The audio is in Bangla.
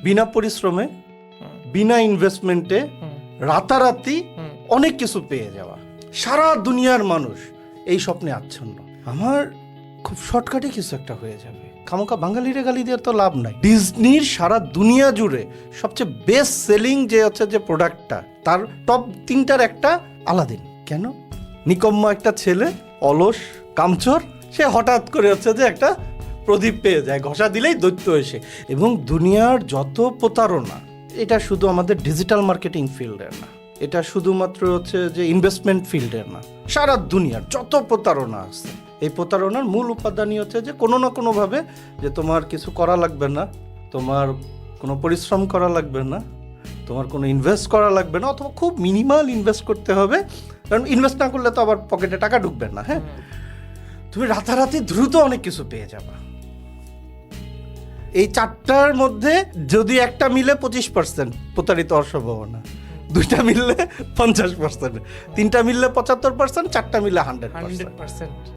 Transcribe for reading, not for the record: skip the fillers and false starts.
বিনা পরিশ্রমে, বিনা ইনভেস্টমেন্টে, রাতারাতি অনেক কিছু পেয়ে যাওয়া। সারা দুনিয়ার মানুষ এই স্বপ্নে আচ্ছন্ন। আমার খুব শর্টকাটে কিছু একটা হয়ে যাবে, খামোকা বাঙালিরে গালি দিয়ে তো লাভ নাই। ডিজনির সারা দুনিয়া জুড়ে সবচেয়ে বেস্ট সেলিং যে হচ্ছে যে প্রোডাক্টটা, তার টপ 3টার একটা আলাদিন। কেন? নিকম্ম একটা ছেলে, অলস কামচোর, সে হঠাৎ করে হচ্ছে যে একটা প্রদীপ পেয়ে যায়, ঘষা দিলেই দৈত্য এসে। এবং দুনিয়ার যত প্রতারণা, এটা শুধু আমাদের ডিজিটাল মার্কেটিং ফিল্ডের না, এটা শুধুমাত্র হচ্ছে যে ইনভেস্টমেন্ট ফিল্ডের না, সারা দুনিয়ার যত প্রতারণা আছে, এই প্রতারণার মূল উপাদানই হচ্ছে যে কোনো না কোনোভাবে যে তোমার কিছু করা লাগবে না, তোমার কোনো পরিশ্রম করা লাগবে না, তোমার কোনো ইনভেস্ট করা লাগবে না, অথবা খুব মিনিমাল ইনভেস্ট করতে হবে। কারণ ইনভেস্ট না করলে তো আবার পকেটে টাকা ঢুকবে না। হ্যাঁ, তুমি রাতারাতি দ্রুত অনেক কিছু পেয়ে যাবা। এই 4টার মধ্যে যদি একটা মিলে 25% প্রতারিত হওয়ার সম্ভাবনা, 2টা মিললে 50%, 3টা মিললে 75%, 4টা মিললে 100%।